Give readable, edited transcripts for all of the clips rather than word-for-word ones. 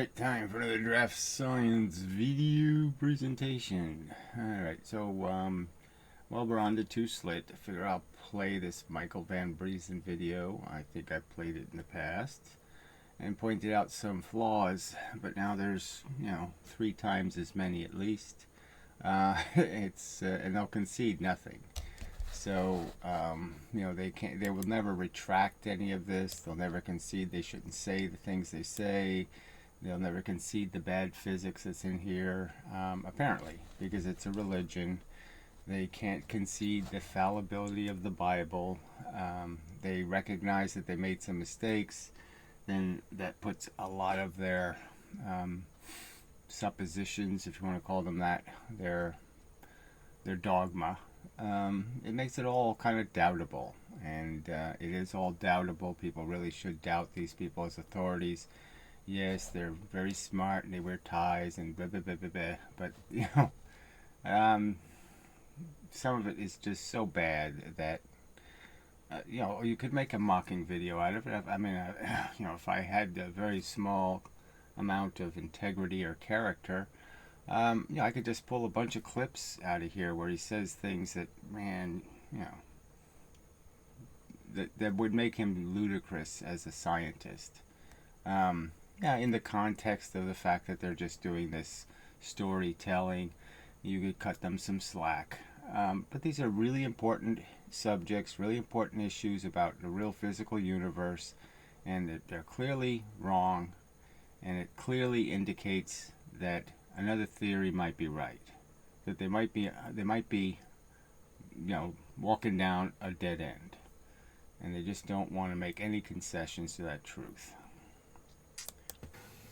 Alright, time for another DraftScience video presentation. Alright, so, well, we're on to Slit. I figure I'll play this Michael Van Biezen video. I think I've played it in the past. And pointed out some flaws, but now there's, 3 times as many at least. And they'll concede nothing. So, they will never retract any of this. They'll never concede they shouldn't say the things they say. They'll never concede the bad physics that's in here, apparently, because it's a religion. They can't concede the fallibility of the Bible. They recognize that they made some mistakes. Then that puts a lot of their suppositions, if you want to call them that, their dogma. It makes it all kind of doubtable, and it is all doubtable. People really should doubt these people as authorities. Yes, they're very smart and they wear ties and blah blah blah blah blah. But some of it is just so bad that you could make a mocking video out of it. I mean, if I had a very small amount of integrity or character, I could just pull a bunch of clips out of here where he says things that, man, that would make him ludicrous as a scientist. In the context of the fact that they're just doing this storytelling, you could cut them some slack. But these are really important subjects, really important issues about the real physical universe, and that they're clearly wrong, and it clearly indicates that another theory might be right, that they might be walking down a dead end, and they just don't want to make any concessions to that truth.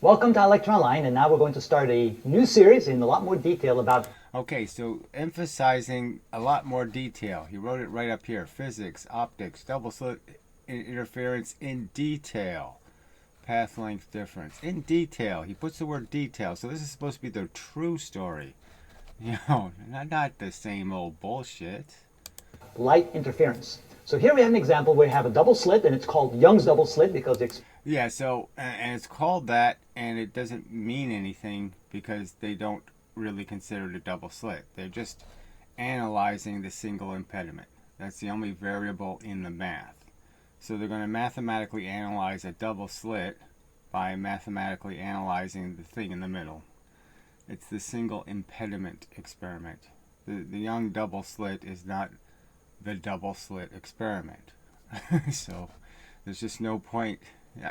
Welcome to ilectureonline, and now we're going to start a new series in a lot more detail about... Okay, so emphasizing a lot more detail. He wrote it right up here. Physics, optics, double slit interference in detail. Path length difference. In detail. He puts the word detail. So this is supposed to be the true story. Not the same old bullshit. light interference. So here we have an example where we have a double slit, and it's called Young's double slit because it's... Yeah, so, and it's called that, and it doesn't mean anything because they don't really consider it a double slit. They're just analyzing the single impediment. That's the only variable in the math. So they're going to mathematically analyze a double slit by mathematically analyzing the thing in the middle. It's the single impediment experiment. The Young double slit is not the double slit experiment. So there's just no point.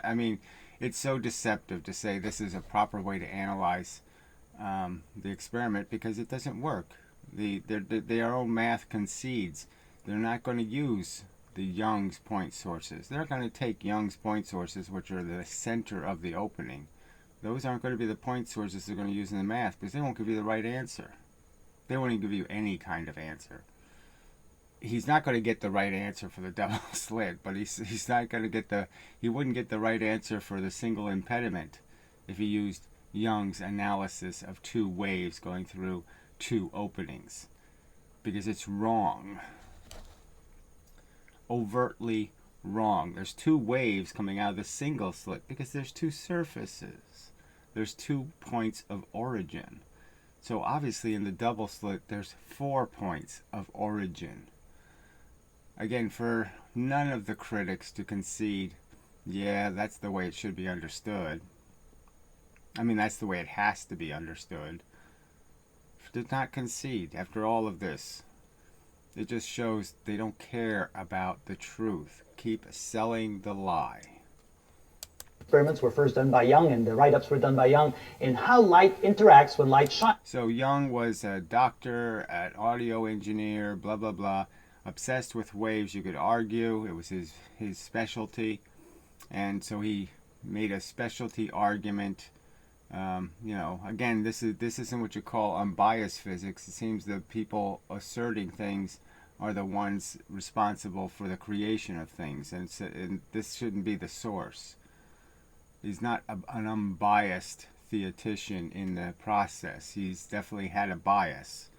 I mean, it's so deceptive to say this is a proper way to analyze the experiment because it doesn't work. Their own math concedes they're not going to use the Young's point sources. They're going to take Young's point sources, which are the center of the opening. Those aren't going to be the point sources they're going to use in the math because they won't give you the right answer. They won't even give you any kind of answer. He's not going to get the right answer for the double slit, but he's not going to he wouldn't get the right answer for the single impediment if he used Young's analysis of two waves going through two openings, because it's wrong. Overtly wrong. There's two waves coming out of the single slit because there's two surfaces. There's 2 points of origin. So obviously in the double slit there's 4 points of origin. Again, for none of the critics to concede, yeah, that's the way it should be understood. I mean, that's the way it has to be understood. Did not concede after all of this. It just shows they don't care about the truth. Keep selling the lie. Experiments were first done by Young, and the write-ups were done by Young, in how light interacts when light shines. So Young was a doctor, an audio engineer, blah, blah, blah. Obsessed with waves, you could argue. It was his specialty. And so he made a specialty argument. Again, this isn't what you call unbiased physics. It seems the people asserting things are the ones responsible for the creation of things, and this shouldn't be the source. He's not an unbiased theoretician in the process. He's definitely had a bias,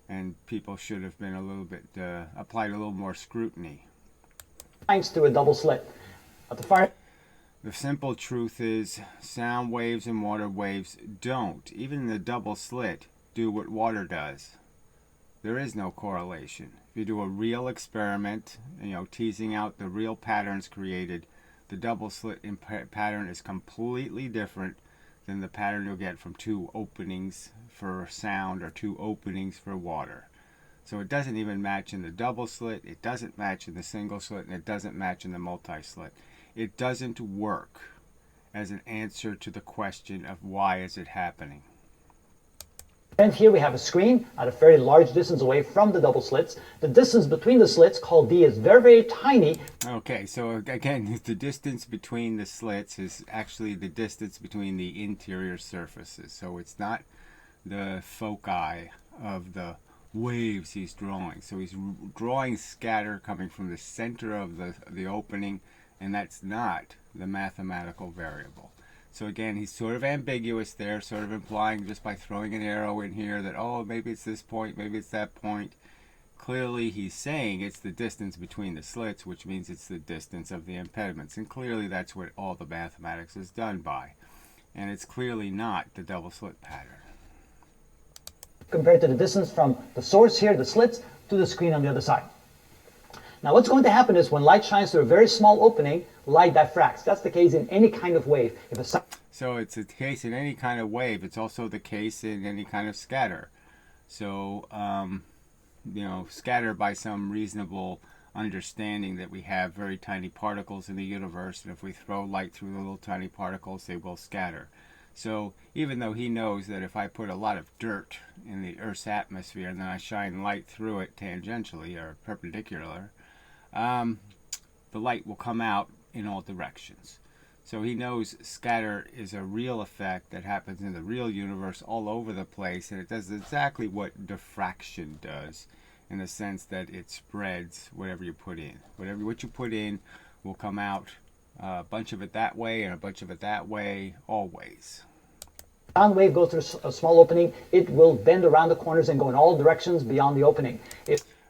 and people should have been a little bit applied a little more scrutiny. Through a double slit. At the far... The simple truth is sound waves and water waves don't, even in the double slit, do what water does. There is no correlation. If you do a real experiment, teasing out the real patterns created, the double slit pattern is completely different than the pattern you'll get from two openings for sound or two openings for water. So it doesn't even match in the double slit, it doesn't match in the single slit, and it doesn't match in the multi-slit. It doesn't work as an answer to the question of why is it happening. And here we have a screen at a very large distance away from the double slits. The distance between the slits, called D, is very, very tiny. Okay, so again, the distance between the slits is actually the distance between the interior surfaces. So it's not the foci of the waves he's drawing. So he's drawing scatter coming from the center of the opening, and that's not the mathematical variable. So again, he's sort of ambiguous there, sort of implying just by throwing an arrow in here that, oh, maybe it's this point, maybe it's that point. Clearly he's saying it's the distance between the slits, which means it's the distance of the impediments. And clearly that's what all the mathematics is done by. And it's clearly not the double slit pattern. Compared to the distance from the source here, the slits, to the screen on the other side. Now what's going to happen is when light shines through a very small opening, light diffracts. That's the case in any kind of wave. So it's the case in any kind of wave. It's also the case in any kind of scatter. So, scatter by some reasonable understanding that we have very tiny particles in the universe, and if we throw light through the little tiny particles, they will scatter. So even though he knows that if I put a lot of dirt in the Earth's atmosphere and then I shine light through it tangentially or perpendicular, the light will come out in all directions. So he knows scatter is a real effect that happens in the real universe all over the place, and it does exactly what diffraction does, in the sense that it spreads whatever you put in. What you put in will come out, a bunch of it that way and a bunch of it that way, always. Sound wave goes through a small opening, it will bend around the corners and go in all directions beyond the opening.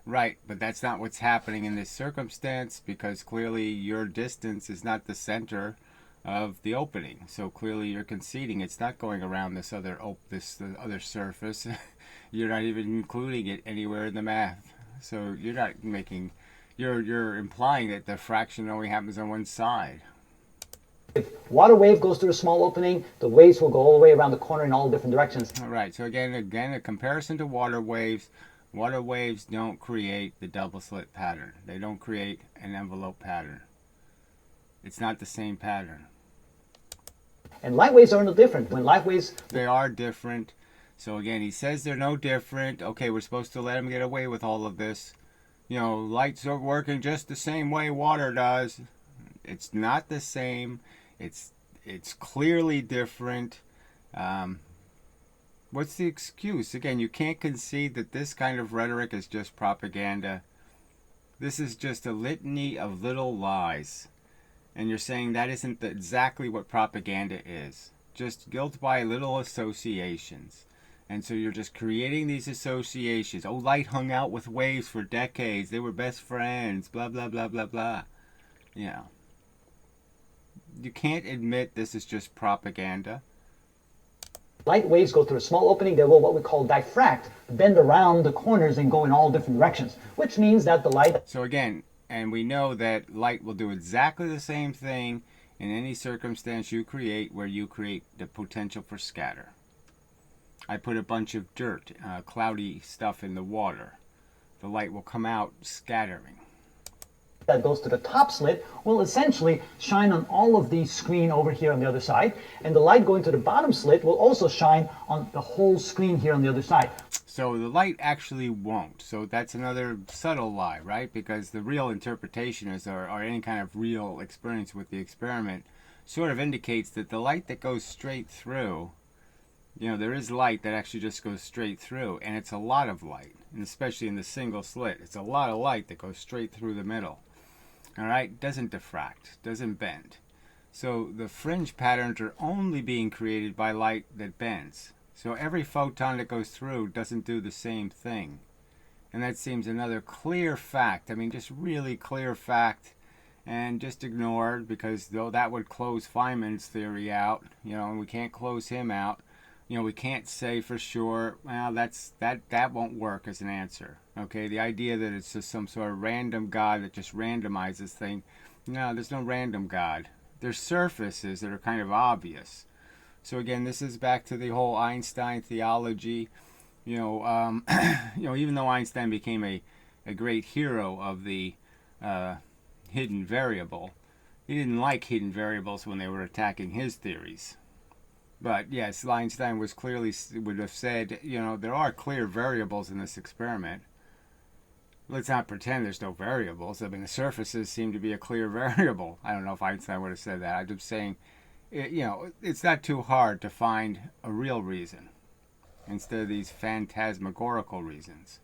Right, but that's not what's happening in this circumstance, because clearly your distance is not the center of the opening. So clearly you're conceding it's not going around this other surface. You're not even including it anywhere in the math. So you're not making, you're implying that diffraction only happens on one side. If water wave goes through a small opening, the waves will go all the way around the corner in all different directions. All right, so again, a comparison to water waves. Water waves don't create the double slit pattern. They don't create an envelope pattern. It's not the same pattern. And light waves are no different. When light waves... They are different. So again, he says they're no different. Okay, we're supposed to let him get away with all of this. Lights are working just the same way water does. It's not the same. It's clearly different. What's the excuse? Again, you can't concede that this kind of rhetoric is just propaganda. This is just a litany of little lies. And you're saying that isn't exactly what propaganda is. Just guilt by little associations. And so you're just creating these associations. Oh, light hung out with waves for decades. They were best friends. Blah, blah, blah, blah, blah. You can't admit this is just propaganda. Light waves go through a small opening, they will what we call diffract, bend around the corners and go in all different directions, which means that the light... So again, and we know that light will do exactly the same thing in any circumstance you create where you create the potential for scatter. I put a bunch of dirt, cloudy stuff in the water. The light will come out scattering. That goes to the top slit will essentially shine on all of the screen over here on the other side, and the light going to the bottom slit will also shine on the whole screen here on the other side. So the light actually won't. So that's another subtle lie, right? Because the real interpretation is, or any kind of real experience with the experiment, sort of indicates that the light that goes straight through, there is light that actually just goes straight through, and it's a lot of light, and especially in the single slit, it's a lot of light that goes straight through the middle. All right, doesn't diffract, doesn't bend. So the fringe patterns are only being created by light that bends. So every photon that goes through doesn't do the same thing. And that seems another clear fact, just really clear fact and just ignored, because though that would close Feynman's theory out, and we can't close him out. We can't say for sure, well, that won't work as an answer. Okay, the idea that it's just some sort of random God that just randomizes things. No, there's no random God. There's surfaces that are kind of obvious. So again, this is back to the whole Einstein theology. Even though Einstein became a great hero of the hidden variable, he didn't like hidden variables when they were attacking his theories. But yes, Einstein would have said, there are clear variables in this experiment. Let's not pretend there's no variables. I mean, the surfaces seem to be a clear variable. I don't know if Einstein would have said that. I'm just saying, it's not too hard to find a real reason instead of these phantasmagorical reasons.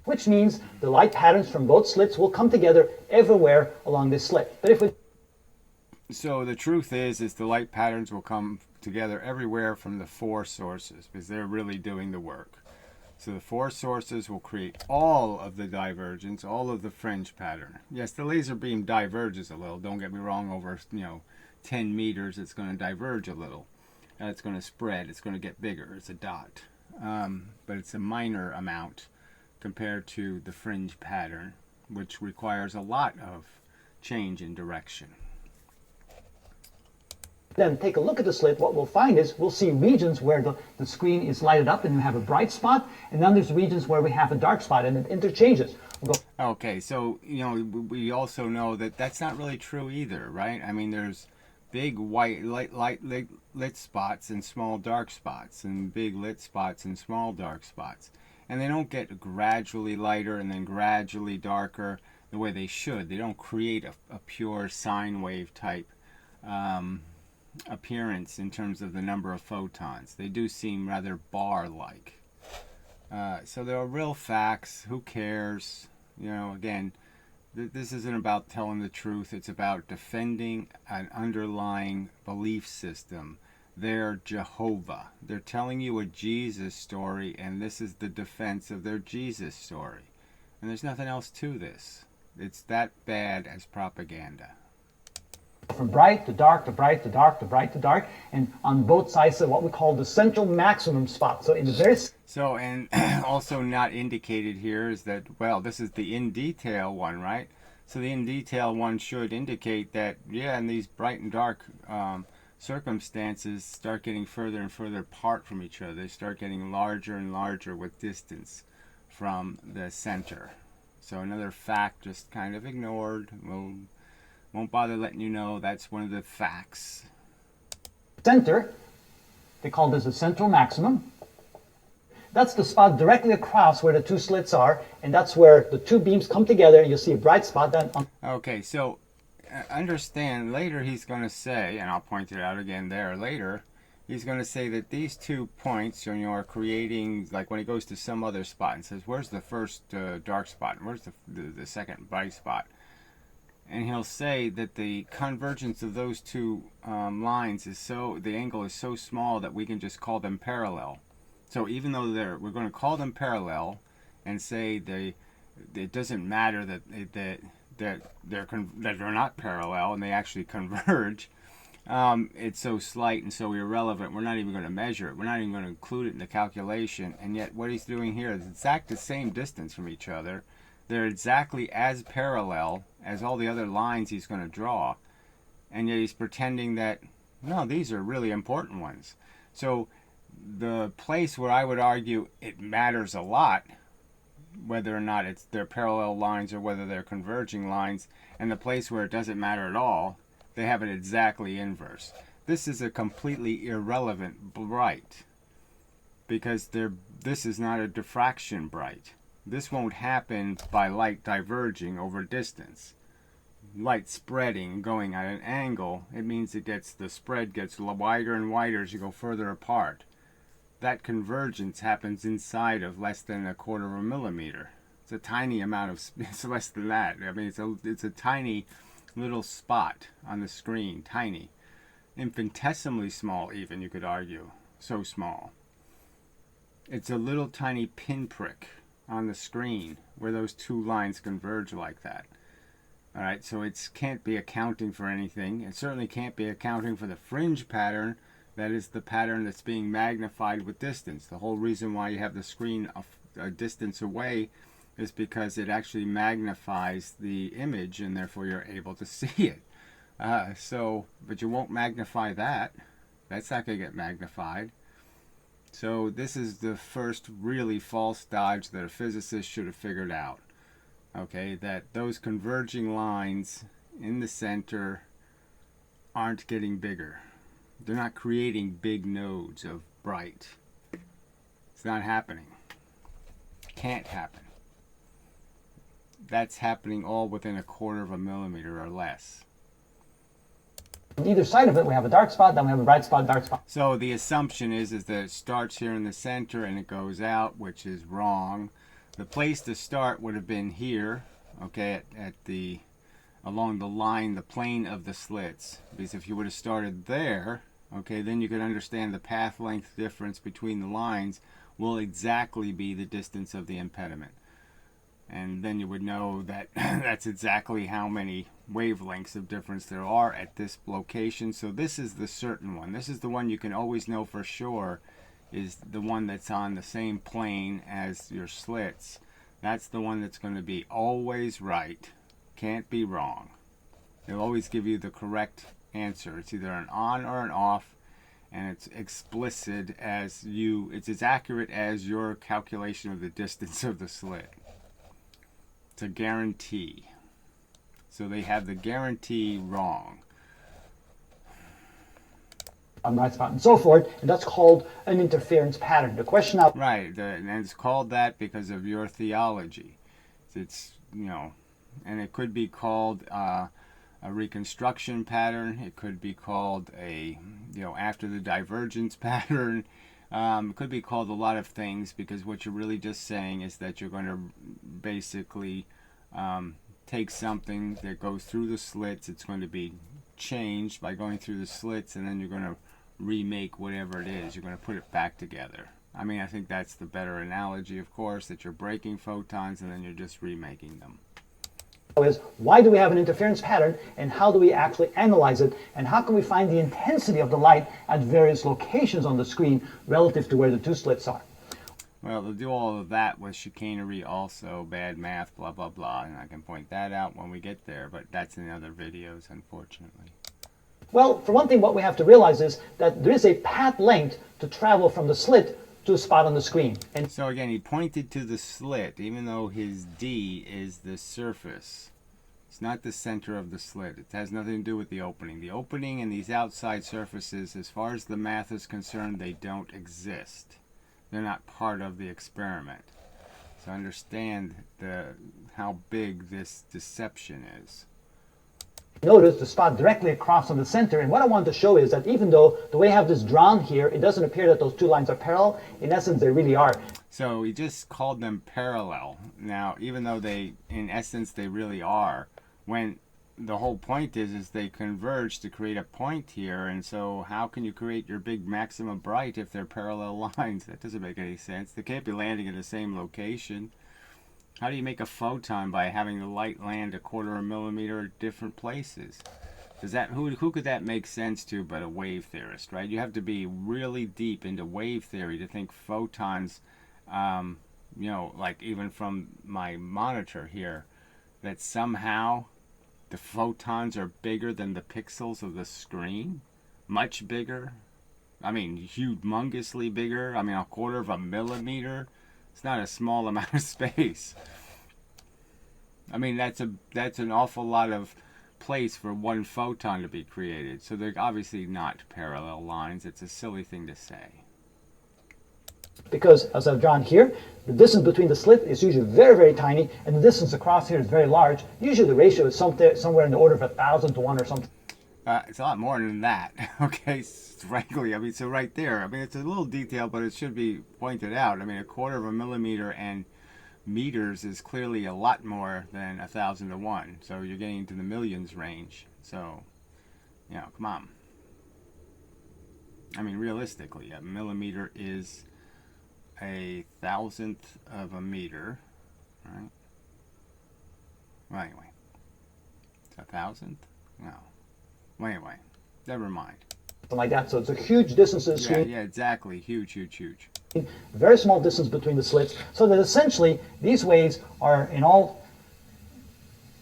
Which means the light patterns from both slits will come together everywhere along this slit. But if we So the truth is the light patterns will come together everywhere from the four sources, because they're really doing the work. So the four sources will create all of the divergence, all of the fringe pattern. Yes, the laser beam diverges a little. Don't get me wrong, over 10 meters it's going to diverge a little. It's going to spread. It's going to get bigger. It's a dot. But it's a minor amount compared to the fringe pattern, which requires a lot of change in direction. then take a look at the slit, what we'll find is we'll see regions where the screen is lighted up and you have a bright spot, and then there's regions where we have a dark spot, and it interchanges. Okay, so we also know that that's not really true either, right? I mean, there's big white lit spots and small dark spots, and big lit spots and small dark spots, and they don't get gradually lighter and then gradually darker the way they should. They don't create a pure sine wave type appearance in terms of the number of photons. They do seem rather bar-like. So there are real facts. Who cares? Again, this isn't about telling the truth. It's about defending an underlying belief system. They're Jehovah. They're telling you a Jesus story, and this is the defense of their Jesus story. And there's nothing else to this. It's that bad as propaganda. From bright to dark to bright to dark to bright to dark, and on both sides of what we call the central maximum spot. So in the very and also not indicated here is that, well, this is the in detail one, right? So the in detail one should indicate that, yeah, in these bright and dark circumstances start getting further and further apart from each other. They start getting larger and larger with distance from the center. So another fact just kind of ignored. Won't bother letting you know that's one of the facts. Center, they call this the central maximum. That's the spot directly across where the two slits are, and that's where the two beams come together, and you'll see a bright spot then. Okay, so understand, later he's going to say, and I'll point it out again there later, he's going to say that these 2 points are creating, like when he goes to some other spot and says, where's the first dark spot, and where's the second bright spot? And he'll say that the convergence of those two lines is the angle is so small that we can just call them parallel. So even though we're going to call them parallel and say it doesn't matter that they're not parallel and they actually converge. It's so slight and so irrelevant. We're not even going to measure it. We're not even going to include it in the calculation. And yet what he's doing here is exact the same distance from each other. They're exactly as parallel as all the other lines he's going to draw. And yet he's pretending that, no, these are really important ones. So the place where I would argue it matters a lot, whether or not they're parallel lines or whether they're converging lines, and the place where it doesn't matter at all, they have it exactly inverse. This is a completely irrelevant bright, because this is not a diffraction bright. This won't happen by light diverging over distance. Light spreading, going at an angle, it means the spread gets wider and wider as you go further apart. That convergence happens inside of less than 1/4 of a millimeter. It's a tiny amount of, it's less than that. I mean, it's a tiny little spot on the screen, tiny. Infinitesimally small even, you could argue. So small. It's a little tiny pinprick on the screen where those two lines converge like that. All right, so it can't be accounting for anything. It certainly can't be accounting for the fringe pattern. That is the pattern that's being magnified with distance. The whole reason why you have the screen a distance away is because it actually magnifies the image, and therefore you're able to see it. But you won't magnify that. That's not going to get magnified. So this is the first really false dodge that a physicist should have figured out. Okay, that those converging lines in the center aren't getting bigger. They're not creating big nodes of bright. It's not happening. Can't happen. That's happening all within 1/4 of a millimeter or less. On either side of it, we have a dark spot, then we have a bright spot, dark spot. So the assumption is that it starts here in the center and it goes out, which is wrong. The place to start would have been here, okay, along the line, the plane of the slits. Because if you would have started there, okay, then you could understand the path length difference between the lines will exactly be the distance of the impediment. And then you would know that that's exactly how many wavelengths of difference there are at this location. So this is the certain one. This is the one you can always know for sure is the one that's on the same plane as your slits. That's the one that's going to be always right. Can't be wrong. They'll always give you the correct answer. It's either an on or an off, and it's explicit it's as accurate as your calculation of the distance of the slit. It's a guarantee. So they have the guarantee wrong. On bright spot and so forth, and that's called an interference pattern. The question now, right, and it's called that because of your theology. It's and it could be called a reconstruction pattern. It could be called after the divergence pattern. It could be called a lot of things, because what you're really just saying is that you're going to basically take something that goes through the slits. It's going to be changed by going through the slits, and then you're going to remake whatever it is. You're going to put it back together. I mean, I think that's the better analogy, of course, that you're breaking photons and then you're just remaking them. is why do we have an interference pattern, and how do we actually analyze it, and how can we find the intensity of the light at various locations on the screen relative to where the two slits are? Well, they'll do all of that with chicanery also, bad math, blah, blah, blah, and I can point that out when we get there, but that's in other videos, unfortunately. Well, for one thing, what we have to realize is that there is a path length to travel from the slit to a spot on the screen. And so again, he pointed to the slit, even though his D is the surface. It's not the center of the slit. It has nothing to do with the opening. The opening and these outside surfaces, as far as the math is concerned, they don't exist. They're not part of the experiment. So understand how big this deception is. notice the spot directly across from the center, and what I want to show is that even though the way I have this drawn here, it doesn't appear that those two lines are parallel. In essence, they really are. So he just called them parallel. Now, even though in essence, they really are, when the whole point is they converge to create a point here, and so how can you create your big maximum bright if they're parallel lines? That doesn't make any sense. They can't be landing in the same location. How do you make a photon by having the light land 1/4 millimeter at different places? Who could that make sense to but a wave theorist, right? You have to be really deep into wave theory to think photons, like even from my monitor here, that somehow the photons are bigger than the pixels of the screen, much bigger. I mean, humongously bigger. I mean, 1/4 millimeter. It's not a small amount of space. I mean, that's an awful lot of place for one photon to be created. So they're obviously not parallel lines. It's a silly thing to say. Because, as I've drawn here, the distance between the slit is usually very, very tiny, and the distance across here is very large. Usually the ratio is somewhere in the order of 1,000 to 1 or something. It's a lot more than that, okay, frankly. I mean, so right there, I mean, it's a little detail, but it should be pointed out. I mean, 1/4 millimeter and meters is clearly a lot more than 1,000 to 1. So you're getting into the millions range. So, come on. I mean, realistically, a millimeter is 1,000th of a meter, right? Well, anyway, 1,000th? No. Well, anyway, never mind. Like that. So it's a huge distance to the screen. Yeah, exactly. Huge, huge, huge. Very small distance between the slits, so that essentially these waves are, in all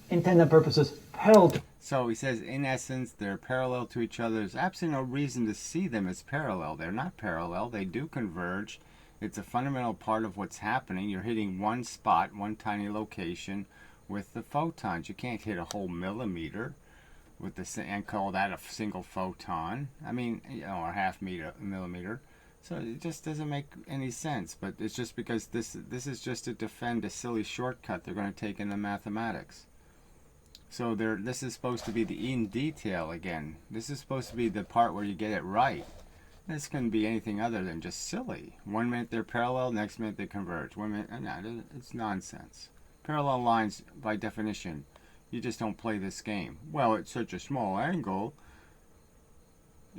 intended purposes, parallel to. So he says, in essence, they're parallel to each other. There's absolutely no reason to see them as parallel. They're not parallel. They do converge. It's a fundamental part of what's happening. You're hitting one spot, one tiny location with the photons. You can't hit a whole millimeter with the and call that a single photon. I mean, or half millimeter. So it just doesn't make any sense. But it's just because this is just to defend a silly shortcut they're going to take in the mathematics. So this is supposed to be the in detail again. This is supposed to be the part where you get it right. This couldn't be anything other than just silly. 1 minute they're parallel, next minute they converge. 1 minute, no, it's nonsense. Parallel lines, by definition, you just don't play this game. Well, it's such a small angle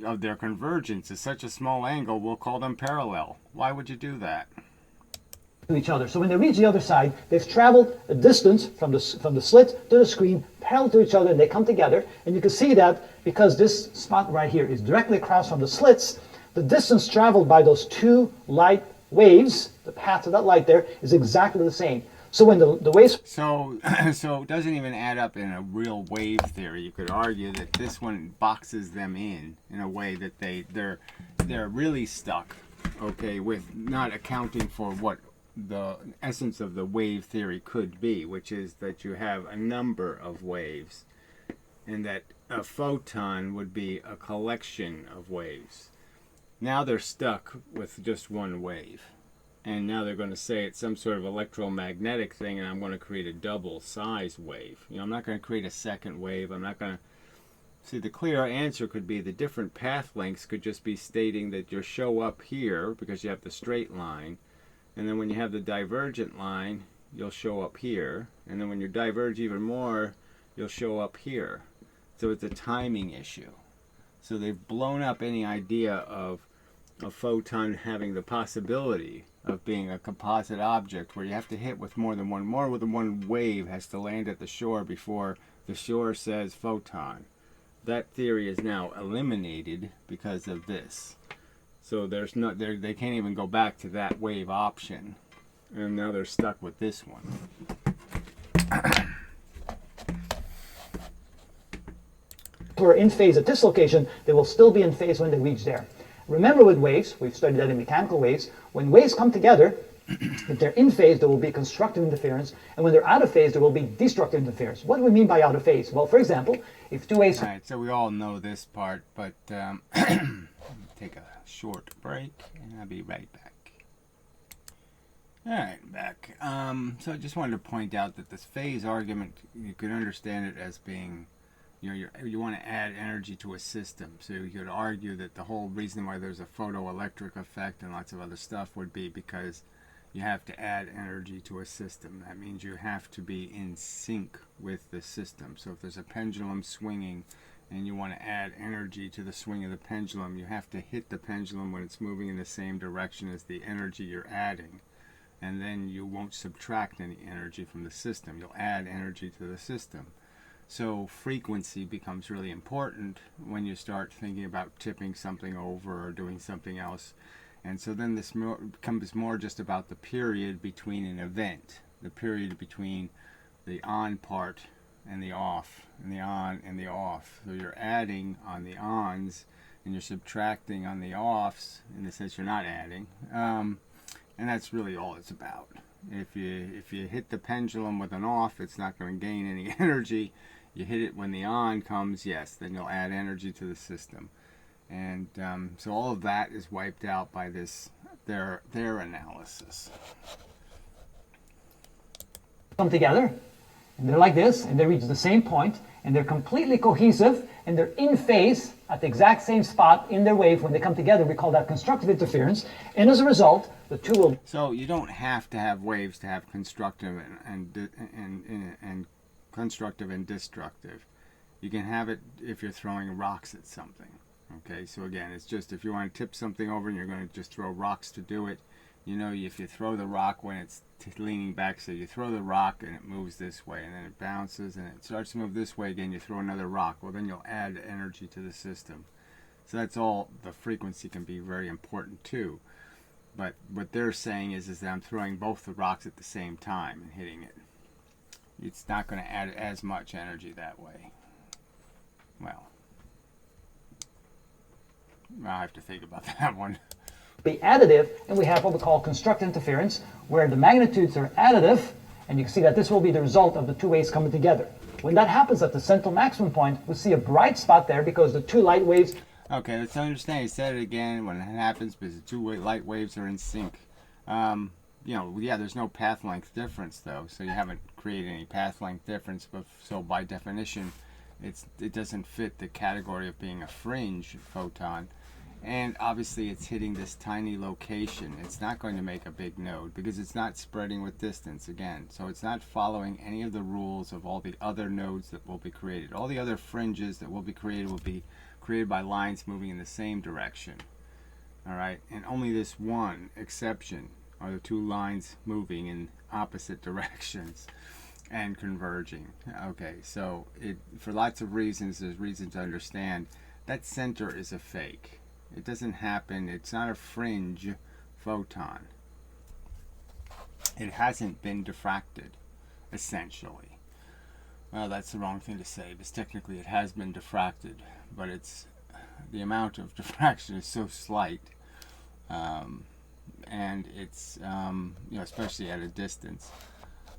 of their convergence. It's such a small angle, we'll call them parallel. Why would you do that? To each other. So when they reach the other side, they've traveled a distance from the slit to the screen, parallel to each other, and they come together. And you can see that because this spot right here is directly across from the slits, the distance traveled by those two light waves, the path of that light there, is exactly the same. So when the waves... So it doesn't even add up in a real wave theory. You could argue that this one boxes them in a way that they're really stuck, okay, with not accounting for what the essence of the wave theory could be, which is that you have a number of waves and that a photon would be a collection of waves. Now they're stuck with just one wave. And now they're going to say it's some sort of electromagnetic thing, and I'm going to create a double size wave. I'm not going to create a second wave. I'm not going to... See, the clear answer could be the different path lengths could just be stating that you show up here because you have the straight line. And then when you have the divergent line, you'll show up here. And then when you diverge even more, you'll show up here. So it's a timing issue. So they've blown up any idea of a photon having the possibility of being a composite object where you have to hit with more than one wave has to land at the shore before the shore says photon. That theory is now eliminated because of this. So there's no, they can't even go back to that wave option, and now they're stuck with this one. Who are in phase at this location, they will still be in phase when they reach there. Remember with waves, we've studied that in mechanical waves, when waves come together, if they're in phase, there will be constructive interference, and when they're out of phase, there will be destructive interference. What do we mean by out of phase? Well, for example, if two waves... All right, so we all know this part, but take a short break, and I'll be right back. All right, back. So I just wanted to point out that this phase argument, you could understand it as being... You want to add energy to a system. So you could argue that the whole reason why there's a photoelectric effect and lots of other stuff would be because you have to add energy to a system. That means you have to be in sync with the system. So if there's a pendulum swinging and you want to add energy to the swing of the pendulum, you have to hit the pendulum when it's moving in the same direction as the energy you're adding. And then you won't subtract any energy from the system. You'll add energy to the system. So frequency becomes really important when you start thinking about tipping something over or doing something else. And so then this becomes more just about the period between an event, the period between the on part and the off, and the on and the off. So you're adding on the ons and you're subtracting on the offs, in the sense you're not adding. And that's really all it's about. If you hit the pendulum with an off, it's not going to gain any energy. You hit it when the on comes, yes, then you'll add energy to the system. And so all of that is wiped out by this their analysis. Come together, and they're like this, and they reach the same point, and they're completely cohesive, and they're in phase at the exact same spot in their wave. When they come together, we call that constructive interference, and as a result, the two will... So you don't have to have waves to have constructive and constructive and destructive. You can have it if you're throwing rocks at something. Okay, so again, it's just if you want to tip something over and you're going to just throw rocks to do it, you know, if you throw the rock when it's leaning back, so you throw the rock and it moves this way, and then it bounces and it starts to move this way again, you throw another rock, well then you'll add energy to the system. So that's all. The frequency can be very important too. But what they're saying is that I'm throwing both the rocks at the same time and hitting it. It's not going to add as much energy that way. Well, I'll have to think about that one. Be additive, and we have what we call constructive interference, where the magnitudes are additive, and you can see that this will be the result of the two waves coming together. When that happens at the central maximum point, we see a bright spot there because the two light waves. Okay, let's understand. He said it again. When it happens, because the two light waves are in sync. You know, yeah, there's no path length difference though, so you haven't created any path length difference. But so by definition, it doesn't fit the category of being a fringe photon. And obviously it's hitting this tiny location. It's not going to make a big node because it's not spreading with distance again. So it's not following any of the rules of all the other nodes that will be created. All the other fringes that will be created by lines moving in the same direction. Alright, and only this one exception are the two lines moving in opposite directions and converging. Okay, so for lots of reasons, there's reason to understand that center is a fake. It doesn't happen. It's not a fringe photon. It hasn't been diffracted, essentially. Well, that's the wrong thing to say, because technically it has been diffracted, but the amount of diffraction is so slight, and it's you know, especially at a distance,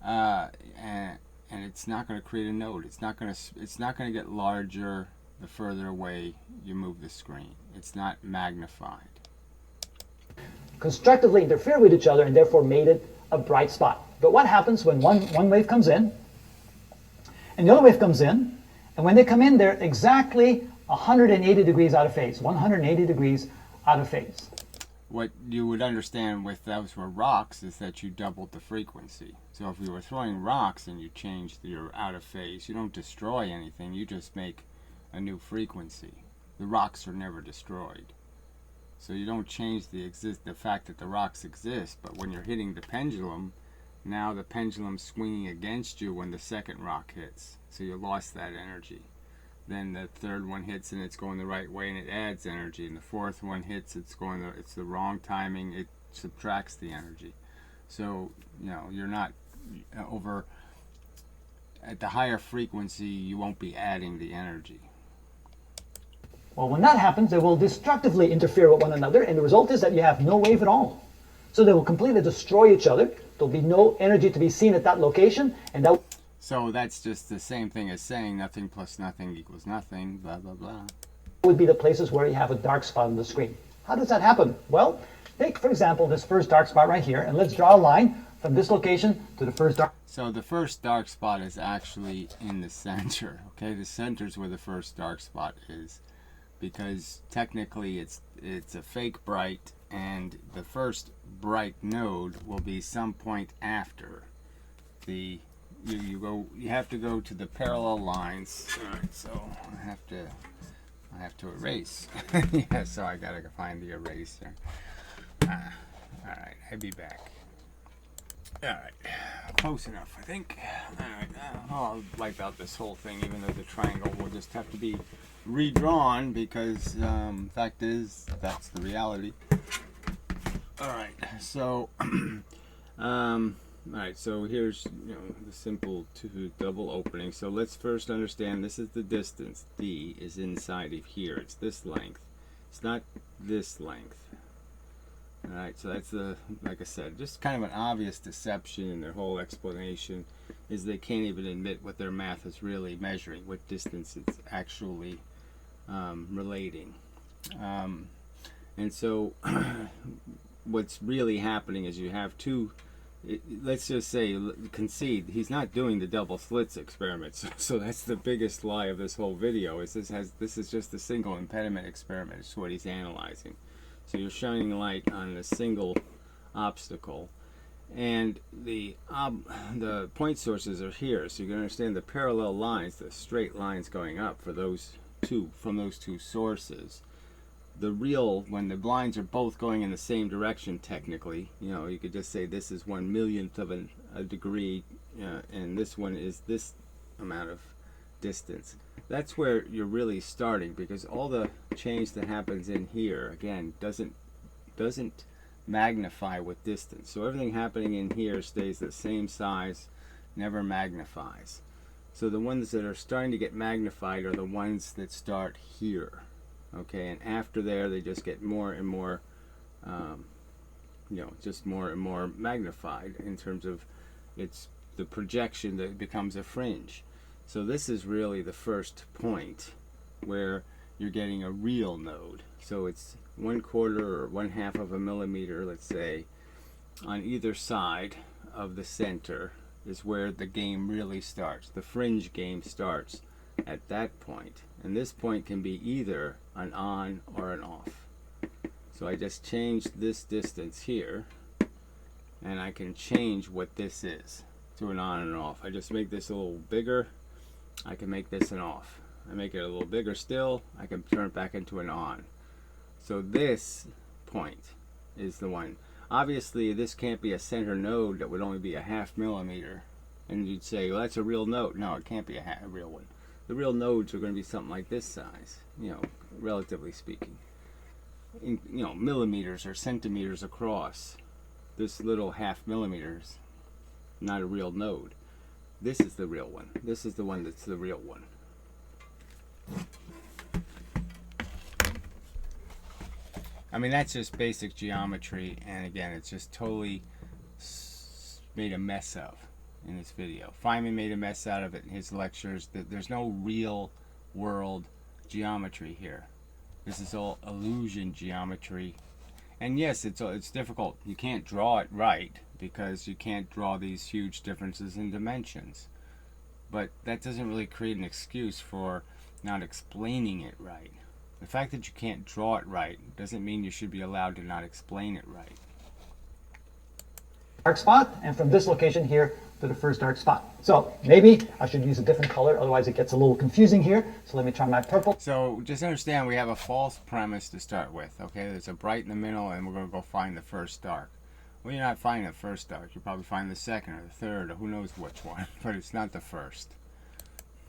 and it's not going to create a node. It's not going to get larger the further away you move the screen. It's not magnified. Constructively interfere with each other and therefore made it a bright spot. But what happens when one wave comes in and the other wave comes in, and when they come in, they're exactly 180 degrees out of phase, 180 degrees out of phase. What you would understand with those were rocks is that you doubled the frequency. So if you were throwing rocks and you changed your out of phase, you don't destroy anything, you just make a new frequency. The rocks are never destroyed. So you don't change the fact that the rocks exist, but when you're hitting the pendulum, now the pendulum's swinging against you when the second rock hits. So you lost that energy. Then the third one hits and it's going the right way and it adds energy. And the fourth one hits, it's the wrong timing, it subtracts the energy. So, you know, you're not at the higher frequency, you won't be adding the energy. Well, when that happens, they will destructively interfere with one another, and the result is that you have no wave at all. So they will completely destroy each other. There'll be no energy to be seen at that location, and that. So that's just the same thing as saying nothing plus nothing equals nothing, blah, blah, blah. Would be the places where you have a dark spot on the screen. How does that happen? Well, take, for example, this first dark spot right here, and let's draw a line from this location to the first dark. So the first dark spot is actually in the center, okay? The center is where the first dark spot is, because technically it's a fake bright, and the first bright node will be some point after the you have to go to the parallel lines. All right, so I have to erase. Yeah, so I gotta find the eraser. All right, I'll be back. All right, close enough, I think. All right, I'll wipe out this whole thing, even though the triangle will just have to be redrawn, because fact is, that's the reality. All right, so all right, so here's, you know, the simple two double opening. So let's first understand this is the distance. D is inside of here. It's this length. It's not this length. All right, so that's like I said, just kind of an obvious deception in their whole explanation is they can't even admit what their math is really measuring, what distance it's actually relating. And so what's really happening is you have two, let's just say, concede, he's not doing the double slits experiments. So that's the biggest lie of this whole video, is this is just a single impediment experiment. It's what he's analyzing. So you're shining light on a single obstacle, and the point sources are here. So you can understand the parallel lines, the straight lines going up for those two, from those two sources. the real, when the blinds are both going in the same direction, technically, you know, you could just say this is 1/1,000,000th of a degree, and this one is this amount of distance. That's where you're really starting, because all the change that happens in here, again, doesn't magnify with distance. So everything happening in here stays the same size, never magnifies. So the ones that are starting to get magnified are the ones that start here. Okay, and after there they just get more and more, just more and more magnified in terms of it's the projection that becomes a fringe. So this is really the first point where you're getting a real node. So it's 1/4 or 1/2 of a millimeter, let's say, on either side of the center is where the game really starts. The fringe game starts at that point. And this point can be either an on or an off. So I just changed this distance here, and I can change what this is to an on and an off. I just make this a little bigger. I can make this an off. I make it a little bigger still. I can turn it back into an on. So this point is the one. Obviously, this can't be a center node that would only be a 1/2 millimeter. And you'd say, well, that's a real node. No, it can't be a real one. The real nodes are going to be something like this size, relatively speaking. In, millimeters or centimeters across. This little 1/2 millimeters, not a real node. This is the real one. This is the one that's the real one. I mean, that's just basic geometry, and again, it's just totally made a mess of in this video. Feynman made a mess out of it in his lectures. There's no real world geometry here. This is all illusion geometry. And yes, it's difficult. You can't draw it right because you can't draw these huge differences in dimensions. But that doesn't really create an excuse for not explaining it right. The fact that you can't draw it right doesn't mean you should be allowed to not explain it right. Dark spot, and from this location here to the first dark spot. So maybe I should use a different color, otherwise it gets a little confusing here. So let me try my purple. So just understand we have a false premise to start with. Okay, there's a bright in the middle, and we're going to go find the first dark. Well, you're not finding the first dark. You'll probably find the second or the third, or who knows which one, but it's not the first.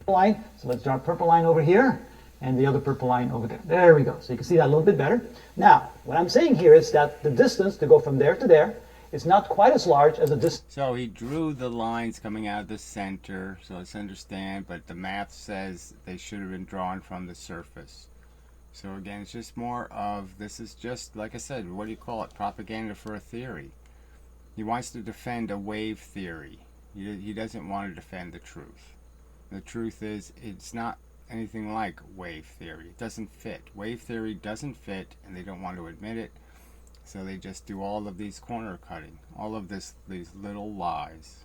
Line. So let's draw a purple line over here, and the other purple line over there. There we go. So you can see that a little bit better. Now, what I'm saying here is that the distance to go from there to there is not quite as large as the distance. So he drew the lines coming out of the center, so let's understand, but the math says they should have been drawn from the surface. So again, it's just more of, this is just, like I said, what do you call it? Propaganda for a theory. He wants to defend a wave theory. He doesn't want to defend the truth. The truth is, it's not anything like wave theory. It doesn't fit. Wave theory doesn't fit, and they don't want to admit it. So they just do all of these corner cutting, all of these little lies.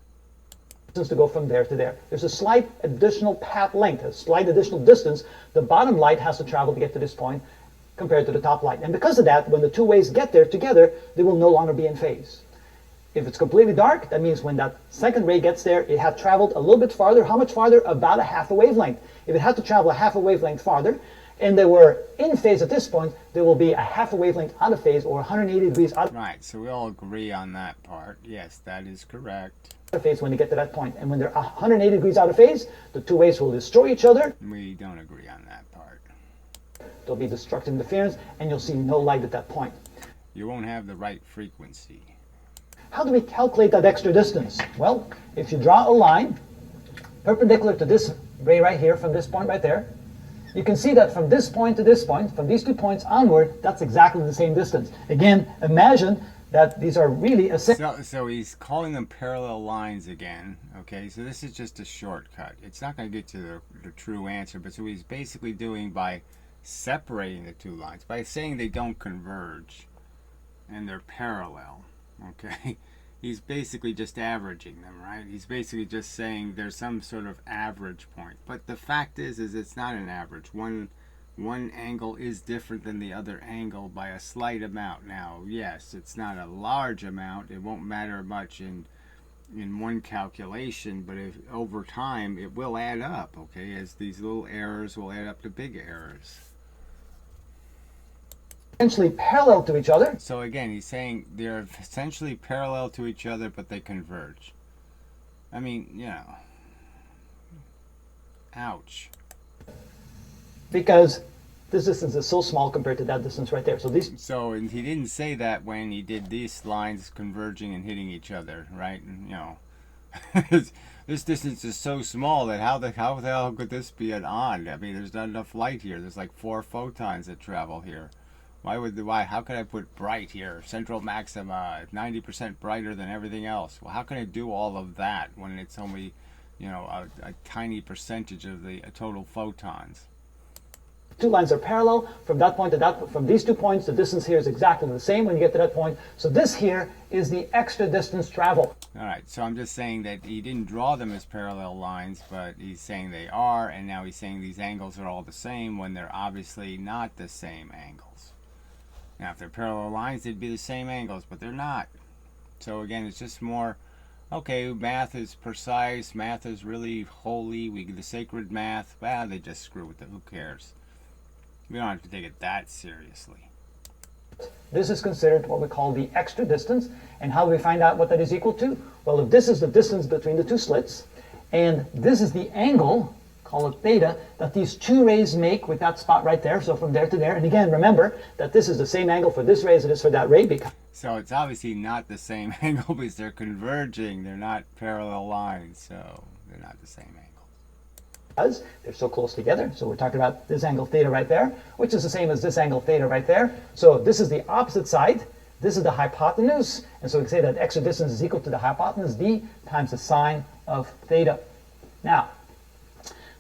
To go from there to there. There's a slight additional path length, a slight additional distance the bottom light has to travel to get to this point compared to the top light. And because of that, when the two waves get there together, they will no longer be in phase. If it's completely dark, that means when that second ray gets there, it had traveled a little bit farther. How much farther? About a 1/2 a wavelength. If it had to travel a 1/2 a wavelength farther, and they were in phase at this point, there will be a 1/2 a wavelength out of phase, or 180 degrees out Right, so we all agree on that part. Yes, that is correct. of phase when they get to that point. And when they're 180 degrees out of phase, the two waves will destroy each other. We don't agree on that part. There'll be destructive interference, and you'll see no light at that point. You won't have the right frequency. How do we calculate that extra distance? Well, if you draw a line perpendicular to this ray right here, from this point right there, you can see that from this point to this point, from these 2 points onward, that's exactly the same distance. Again, imagine that these are really a So he's calling them parallel lines again. Okay, so this is just a shortcut. It's not going to get to the true answer, but so he's basically doing by separating the two lines, by saying they don't converge and they're parallel. Okay, he's basically just averaging them, right? He's basically just saying there's some sort of average point. But the fact is it's not an average. One angle is different than the other angle by a slight amount. Now, yes, it's not a large amount. It won't matter much in one calculation, but if over time it will add up, okay, as these little errors will add up to big errors. essentially parallel to each other. So again, he's saying they're essentially parallel to each other, but they converge. I mean, you know, ouch. Because this distance is so small compared to that distance right there. So these. So and he didn't say that when he did these lines converging and hitting each other, right? And, you know, this distance is so small that how the hell could this be an odd? I mean, there's not enough light here. There's like 4 photons that travel here. How could I put bright here? Central maxima, 90% brighter than everything else. Well, how can it do all of that when it's only, you know, a tiny percentage of the total photons? Two lines are parallel from that point to that. From these 2 points, the distance here is exactly the same when you get to that point. So this here is the extra distance traveled. All right, so I'm just saying that he didn't draw them as parallel lines, but he's saying they are, and now he's saying these angles are all the same when they're obviously not the same angles. Now, if they're parallel lines, they'd be the same angles, but they're not. So again, it's just more, okay, math is precise, math is really holy, the sacred math, well, they just screw with it, who cares? We don't have to take it that seriously. This is considered what we call the extra distance. And how do we find out what that is equal to? Well, if this is the distance between the 2 slits, and this is the angle, call it theta, that these 2 rays make with that spot right there, so from there to there. And again, remember that this is the same angle for this ray as it is for that ray. Because so it's obviously not the same angle because they're converging. They're not parallel lines, so they're not the same angle. They're so close together. So we're talking about this angle theta right there, which is the same as this angle theta right there. So this is the opposite side. This is the hypotenuse. And so we can say that extra distance is equal to the hypotenuse d times the sine of theta. Now,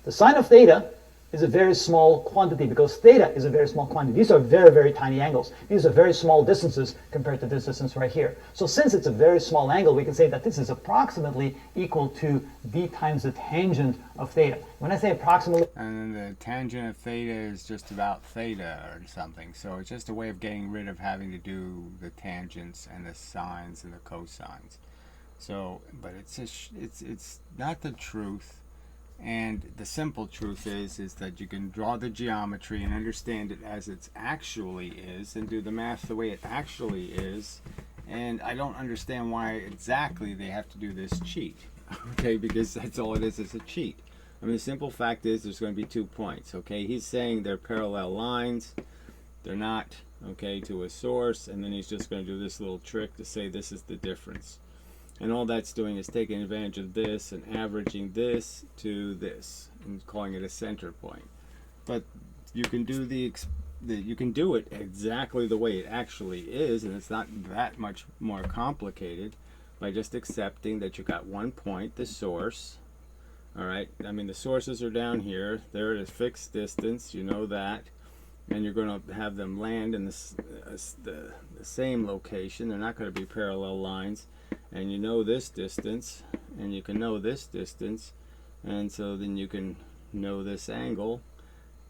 the sine of theta is a very small quantity because theta is a very small quantity. These are very, very tiny angles. These are very small distances compared to this distance right here. So since it's a very small angle, we can say that this is approximately equal to d times the tangent of theta. When I say approximately... And then the tangent of theta is just about theta or something. So it's just a way of getting rid of having to do the tangents and the sines and the cosines. So, but it's not the truth. And the simple truth is that you can draw the geometry and understand it as it actually is and do the math the way it actually is. And I don't understand why exactly they have to do this cheat. Okay, because that's all it is a cheat. I mean, the simple fact is there's going to be 2 points. Okay, he's saying they're parallel lines. They're not, okay, to a source. And then he's just going to do this little trick to say this is the difference. And all that's doing is taking advantage of this and averaging this to this and calling it a center point. But you can do you can do it exactly the way it actually is, and it's not that much more complicated by just accepting that you got 1 point, the source. All right, I mean the sources are down here. They're at a fixed distance, you know that, and you're going to have them land in the same location. They're not going to be parallel lines. And you know this distance, and you can know this distance, and so then you can know this angle,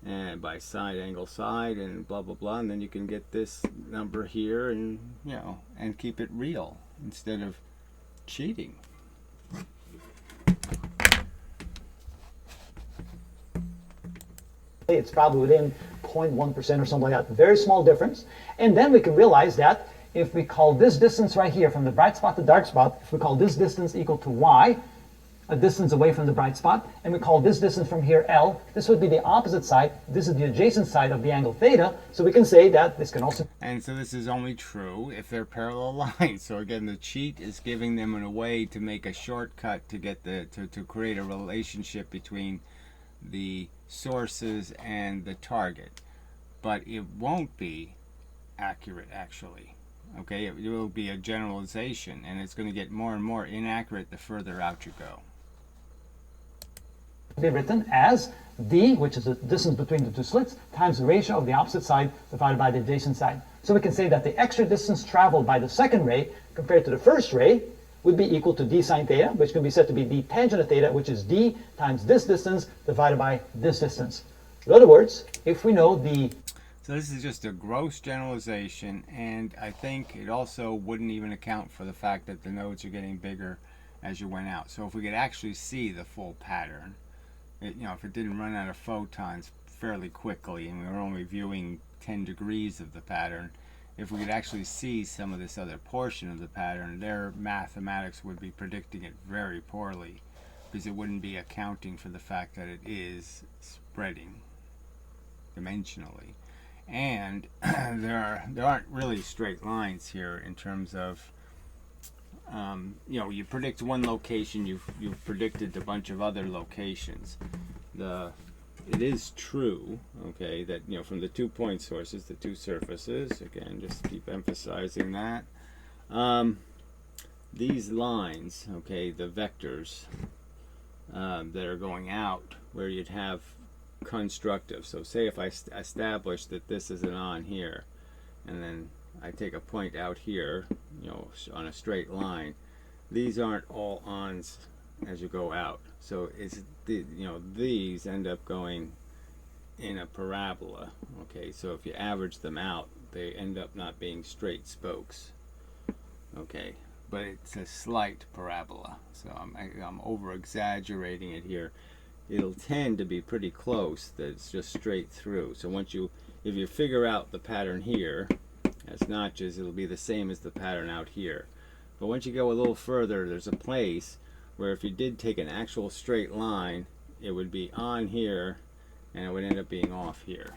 and by side, angle, side, and blah blah blah, and then you can get this number here, and you know, and keep it real instead of cheating. It's probably within 0.1% or something like that. Very small difference. And then we can realize that if we call this distance right here from the bright spot to dark spot, if we call this distance equal to y, a distance away from the bright spot, and we call this distance from here L, this would be the opposite side. This is the adjacent side of the angle theta. So we can say that this can also... And so this is only true if they're parallel lines. So again, the cheat is giving them a way to make a shortcut to get to create a relationship between the sources and the target. But it won't be accurate actually. Okay, it will be a generalization, and it's going to get more and more inaccurate the further out you go. Be written as d, which is the distance between the 2 slits, times the ratio of the opposite side divided by the adjacent side. So we can say that the extra distance traveled by the second ray compared to the first ray would be equal to d sine theta, which can be said to be d tangent of theta, which is d times this distance divided by this distance. In other words, if we know the... So this is just a gross generalization, and I think it also wouldn't even account for the fact that the nodes are getting bigger as you went out. So if we could actually see the full pattern, if it didn't run out of photons fairly quickly and we were only viewing 10 degrees of the pattern. If we could actually see some of this other portion of the pattern, their mathematics would be predicting it very poorly, because it wouldn't be accounting for the fact that it is spreading dimensionally. And there aren't really straight lines here in terms of, you predict one location, you've predicted a bunch of other locations. It is true, okay, that from the 2 point sources, the two surfaces, again, just keep emphasizing that. These lines, okay, the vectors that are going out, where you'd have constructive. So say if I establish that this is an on here, and then I take a point out here, on a straight line, these aren't all ons as you go out. So it's these end up going in a parabola. Okay, so if you average them out, they end up not being straight spokes. Okay, but it's a slight parabola. So I'm over exaggerating it here. It'll tend to be pretty close, that it's just straight through. So if you figure out the pattern here as notches, it'll be the same as the pattern out here. But once you go a little further, there's a place where if you did take an actual straight line, it would be on here and it would end up being off here.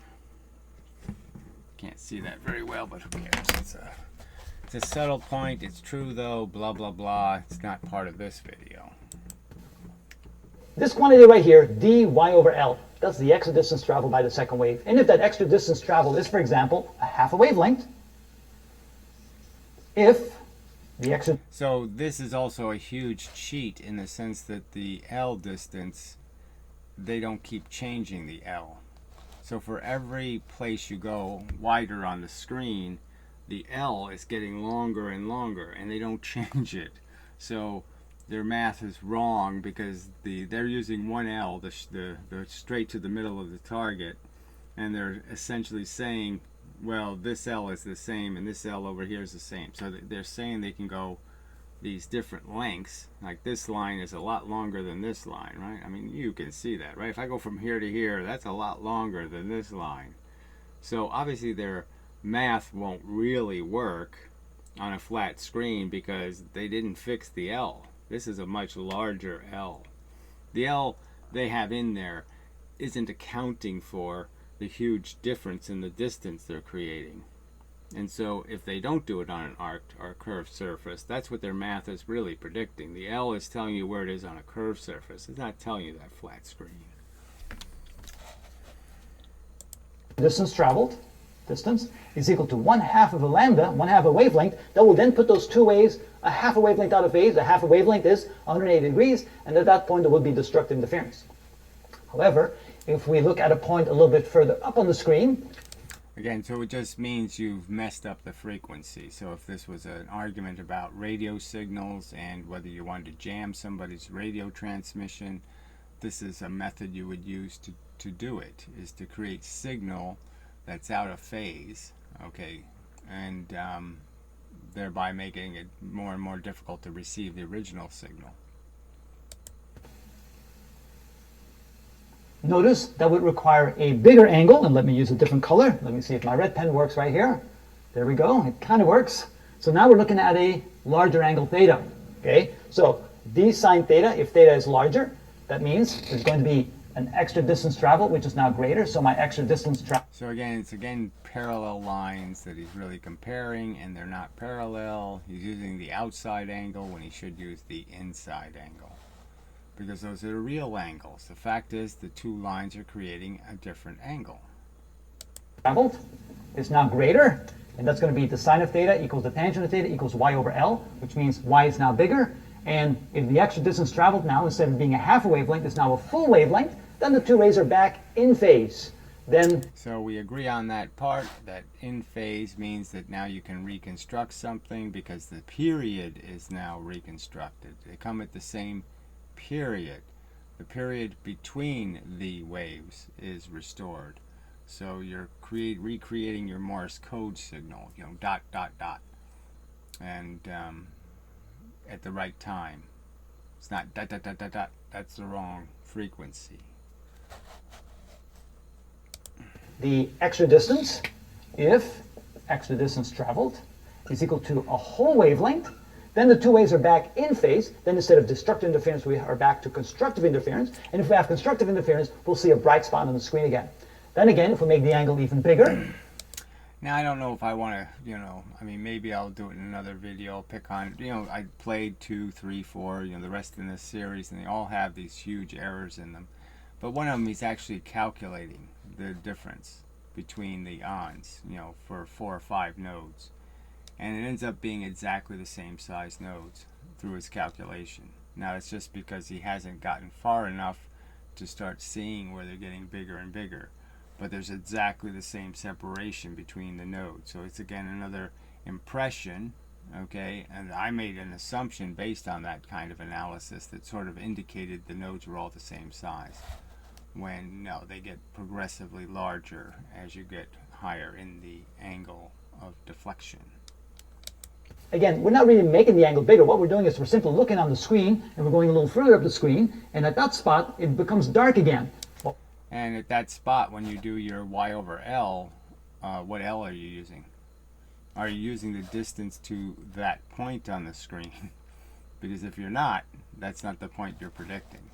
Can't see that very well, but who cares? It's a subtle point. It's true though, blah blah blah. It's not part of this video. This quantity right here, dy over L, that's the extra distance traveled by the second wave. And if that extra distance traveled is, for example, a half a wavelength, if the extra... So this is also a huge cheat in the sense that the L distance, they don't keep changing the L. So for every place you go wider on the screen, the L is getting longer and longer, and they don't change it. So their math is wrong, because they're using one L, the straight to the middle of the target, and they're essentially saying, well, this L is the same and this L over here is the same. So they're saying they can go these different lengths, like this line is a lot longer than this line, right? I mean, you can see that, right? If I go from here to here, that's a lot longer than this line. So obviously their math won't really work on a flat screen, because they didn't fix the L. This is a much larger L. The L they have in there isn't accounting for the huge difference in the distance they're creating. And so if they don't do it on an arced or curved surface, that's what their math is really predicting. The L is telling you where it is on a curved surface. It's not telling you that flat screen. distance traveled, distance, is equal to 1/2 of a lambda, 1/2 a wavelength. That will then put those two waves a half a wavelength out of phase. A half a wavelength is 180 degrees, and at that point there would be destructive interference. However, if we look at a point a little bit further up on the screen, again, so it just means you've messed up the frequency. So if this was an argument about radio signals and whether you wanted to jam somebody's radio transmission, this is a method you would use to do it, is to create signal that's out of phase, okay, and thereby making it more and more difficult to receive the original signal. notice that would require a bigger angle, and let me use a different color. Let me see if my red pen works right here. There we go, it kind of works. So now we're looking at a larger angle theta, okay? So d sine theta, if theta is larger, that means there's going to be an extra distance traveled, which is now greater, so my extra distance travel. So again, it's parallel lines that he's really comparing, and they're not parallel. He's using the outside angle when he should use the inside angle, because those are the real angles. The fact is the two lines are creating a different angle. Traveled is now greater, and that's going to be the sine of theta equals the tangent of theta equals y over L, which means y is now bigger. And if the extra distance traveled now, instead of being a half a wavelength, is now a full wavelength, then the two rays are back in phase. So we agree on that part, that in phase means that now you can reconstruct something because the period is now reconstructed. They come at the same period. The period between the waves is restored. So you're recreating your Morse code signal, dot, dot, dot. And at the right time. It's not dot, dot, dot, dot, dot. That's the wrong frequency. The extra distance if x, the distance traveled, is equal to a whole wavelength, then the two waves are back in phase. Then instead of destructive interference, we are back to constructive interference. And if we have constructive interference, we'll see a bright spot on the screen again. Then again, if we make the angle even bigger. Now, I don't know if I want to, I mean, maybe I'll do it in another video. I'll pick on, I played 2, 3, 4, the rest in this series, and they all have these huge errors in them. But one of them is actually calculating the difference between the ons, for 4 or 5 nodes. And it ends up being exactly the same size nodes through his calculation. Now, it's just because he hasn't gotten far enough to start seeing where they're getting bigger and bigger. But there's exactly the same separation between the nodes. So it's again another impression, okay? And I made an assumption based on that kind of analysis that sort of indicated the nodes were all the same size. When no, they get progressively larger as you get higher in the angle of deflection. Again, we're not really making the angle bigger. What we're doing is we're simply looking on the screen, and we're going a little further up the screen, and at that spot, it becomes dark again. And at that spot, when you do your y over L, what L are you using? Are you using the distance to that point on the screen? Because if you're not, that's not the point you're predicting.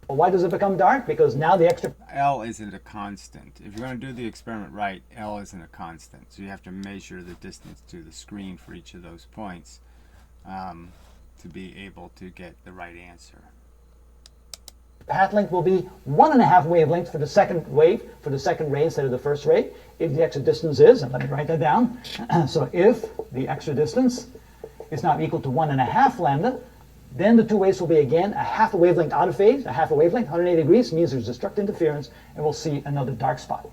Well, why does it become dark? Because now the extra... L isn't a constant. If you're going to do the experiment right, L isn't a constant. So you have to measure the distance to the screen for each of those points to be able to get the right answer. Path length will be 1.5 wavelengths for the second wave, for the second ray instead of the first ray, if the extra distance is, and let me write that down. So if the extra distance is not equal to 1.5 lambda, then the two waves will be again a half a wavelength out of phase. A half a wavelength, 180 degrees, means there's destructive interference, and we'll see another dark spot.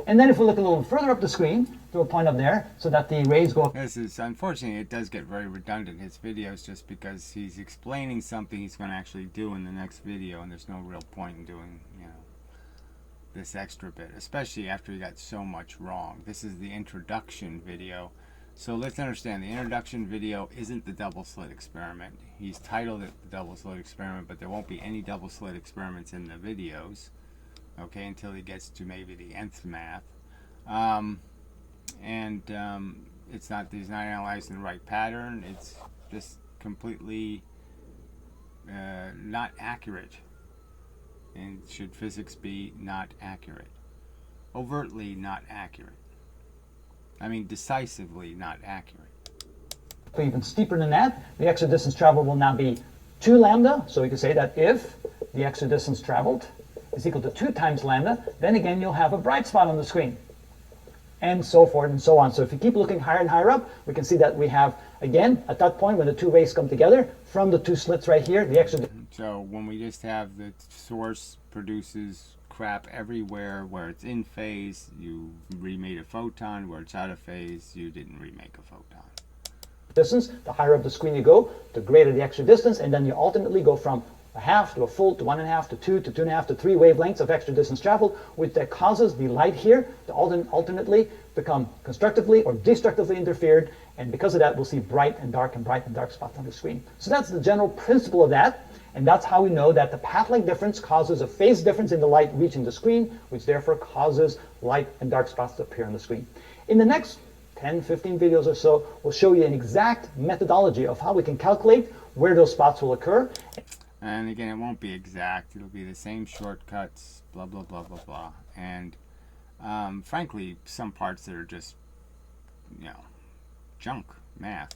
And then if we look a little further up the screen, to a point up there, so that the rays go up. This is, unfortunately, it does get very redundant, his videos, just because he's explaining something he's going to actually do in the next video, and there's no real point in doing, this extra bit, especially after he got so much wrong. This is the introduction video. So let's understand, the introduction video isn't the double slit experiment. He's titled it the double slit experiment, but there won't be any double slit experiments in the videos, okay, until he gets to maybe the nth math. It's not, he's not analyzing the right pattern. It's just completely not accurate. And should physics be not accurate? Overtly not accurate. I mean, decisively not accurate. Even steeper than that, the extra distance traveled will now be 2 lambda. So we can say that if the extra distance traveled is equal to 2 times lambda, then again you'll have a bright spot on the screen. And so forth and so on. So if you keep looking higher and higher up, we can see that we have, again, at that point when the two rays come together, from the two slits right here, the extra... So when we just have the source produces crap everywhere, where it's in phase, you remade a photon. Where it's out of phase, you didn't remake a photon. Distance, the higher up the screen you go, the greater the extra distance, and then you ultimately go from a half to a full to 1.5 to 2 to 2.5 to 3 wavelengths of extra distance traveled, which that causes the light here to ultimately become constructively or destructively interfered, and because of that we'll see bright and dark spots on the screen. So that's the general principle of that, and that's how we know that the path length difference causes a phase difference in the light reaching the screen, which therefore causes light and dark spots to appear on the screen. In the next 10-15 videos or so, we'll show you an exact methodology of how we can calculate where those spots will occur. And again, it won't be exact. It'll be the same shortcuts, blah, blah, blah, blah, blah. And frankly, some parts that are just, junk math.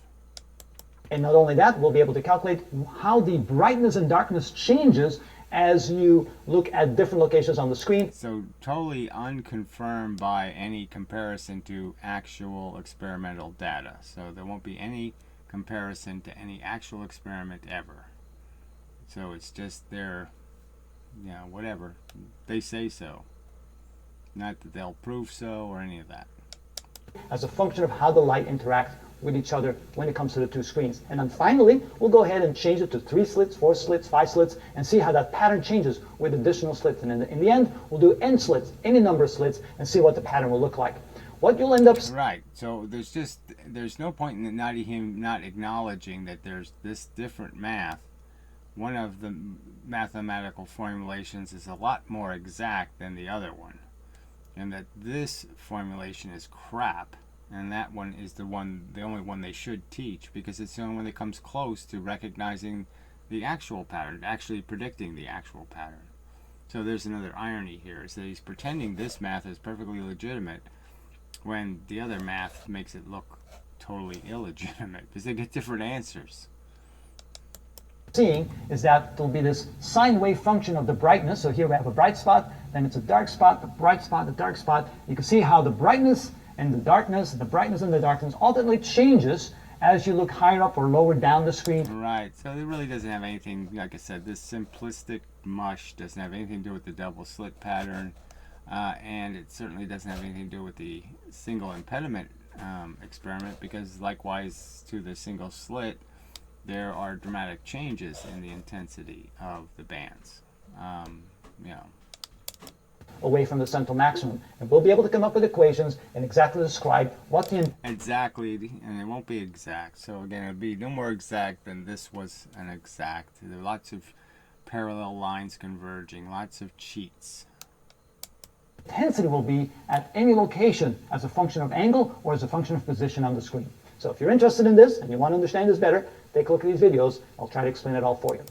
And not only that, we'll be able to calculate how the brightness and darkness changes as you look at different locations on the screen. So totally unconfirmed by any comparison to actual experimental data. So there won't be any comparison to any actual experiment ever. So it's just their, whatever. They say so. Not that they'll prove so or any of that. As a function of how the light interacts with each other when it comes to the two screens. And then finally, we'll go ahead and change it to 3 slits, 4 slits, 5 slits, and see how that pattern changes with additional slits. And in the end, we'll do n slits, any number of slits, and see what the pattern will look like. What you'll end up... Right. So there's no point in him not acknowledging that there's this different math. One of the mathematical formulations is a lot more exact than the other one. and that this formulation is crap, and that one is the only one they should teach, because it's the only one that comes close to recognizing the actual pattern, actually predicting the actual pattern. So there's another irony here, is that he's pretending this math is perfectly legitimate when the other math makes it look totally illegitimate, because they get different answers. Seeing is that there'll be this sine wave function of the brightness. So here we have a bright spot, then it's a dark spot, the bright spot, the dark spot. You can see how the brightness and the brightness and the darkness alternately changes as you look higher up or lower down the screen. Right, so it really doesn't have anything, like I said, this simplistic mush doesn't have anything to do with the double slit pattern, and it certainly doesn't have anything to do with the single impediment experiment, because likewise to the single slit, there are dramatic changes in the intensity of the bands. Away from the central maximum, and we'll be able to come up with equations and exactly describe what the exactly, and it won't be exact. So again, it'll be no more exact than this was an exact. There are lots of parallel lines converging, lots of cheats. intensity will be at any location as a function of angle or as a function of position on the screen. So if you're interested in this and you want to understand this better, take a look at these videos. I'll try to explain it all for you.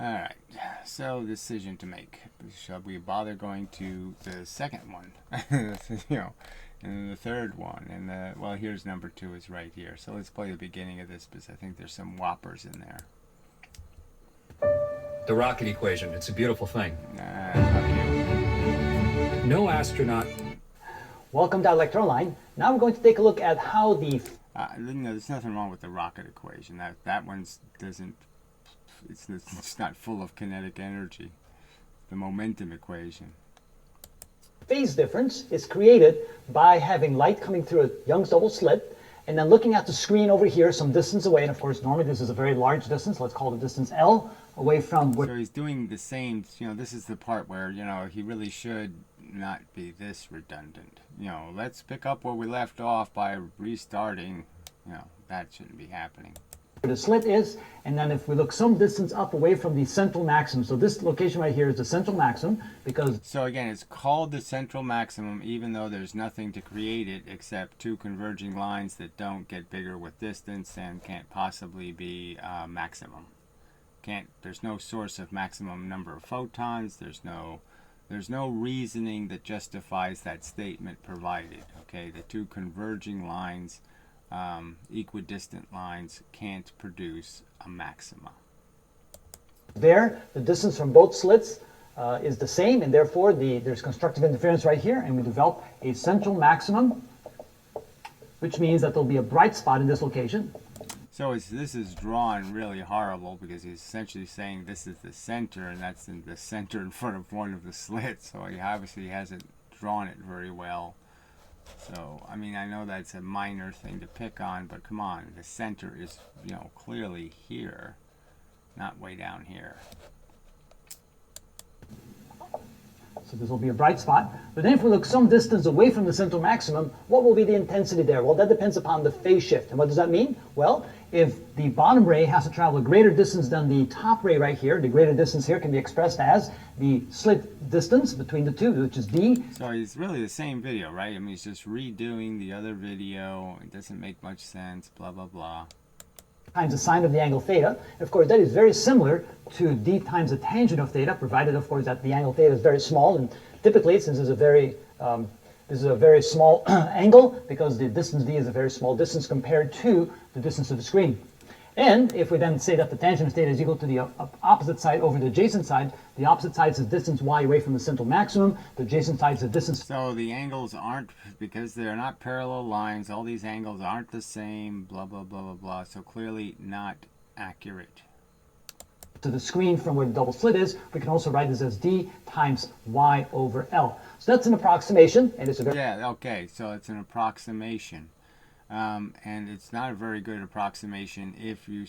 All right, so decision to make. Shall we bother going to the second one? And then the third one, and well, here's number 2 is right here. So let's play the beginning of this, because I think there's some whoppers in there. The rocket equation. It's a beautiful thing. Fuck you. No astronaut. Welcome to Electroline. Now we're going to take a look at how the No, there's nothing wrong with the rocket equation. That one's doesn't. It's not full of kinetic energy. The momentum equation. phase difference is created by having light coming through a Young's double slit, and then looking at the screen over here some distance away, and of course normally this is a very large distance, let's call the distance L, away from where. So he's doing the same, this is the part where, he really should not be this redundant. Let's pick up where we left off by restarting. That shouldn't be happening. Where the slit is, and then if we look some distance up away from the central maximum, so this location right here is the central maximum, because so again, it's called the central maximum even though there's nothing to create it except two converging lines that don't get bigger with distance and can't possibly be maximum. There's no source of maximum number of photons. There's no reasoning that justifies that statement provided. Okay, the two converging lines, equidistant lines, can't produce a maxima. there the distance from both slits is the same, and therefore there's constructive interference right here, and we develop a central maximum, which means that there'll be a bright spot in this location. So this is drawn really horrible, because he's essentially saying this is the center, and that's in the center in front of one of the slits. So he obviously hasn't drawn it very well. So, I mean, I know that's a minor thing to pick on, but come on, the center is, clearly here, not way down here. So this will be a bright spot. But then if we look some distance away from the central maximum, what will be the intensity there? Well, that depends upon the phase shift. And what does that mean? Well, if the bottom ray has to travel a greater distance than the top ray right here, the greater distance here can be expressed as the slit distance between the two, which is D. So it's really the same video, right? I mean, he's just redoing the other video. It doesn't make much sense, blah, blah, blah. Times the sine of the angle theta. And of course, that is very similar to d times the tangent of theta, provided, of course, that the angle theta is very small. And typically, since this is a very small angle, because the distance d is a very small distance compared to the distance of the screen. And if we then say that the tangent of theta is equal to the opposite side over the adjacent side, the opposite side is the distance y away from the central maximum, the adjacent side is the distance. So the angles aren't, because they're not parallel lines, all these angles aren't the same, blah, blah, blah, blah, blah. So clearly not accurate. To the screen from where the double slit is, we can also write this as d times y over L. So that's an approximation, and it's a very... Yeah, okay, so it's an approximation. And it's not a very good approximation if you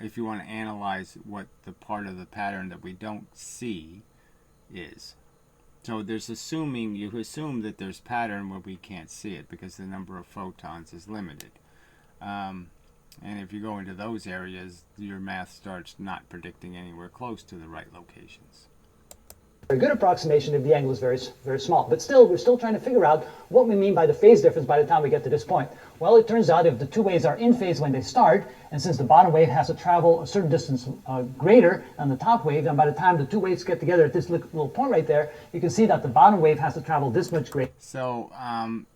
if you want to analyze what the part of the pattern that we don't see is. So you assume that there's pattern where we can't see it because the number of photons is limited. And if you go into those areas, your math starts not predicting anywhere close to the right locations. very good approximation if the angle is very small. But still, we're still trying to figure out what we mean by the phase difference by the time we get to this point. Well, it turns out if the two waves are in phase when they start, and since the bottom wave has to travel a certain distance greater than the top wave, then by the time the two waves get together at this little point right there, you can see that the bottom wave has to travel this much greater. So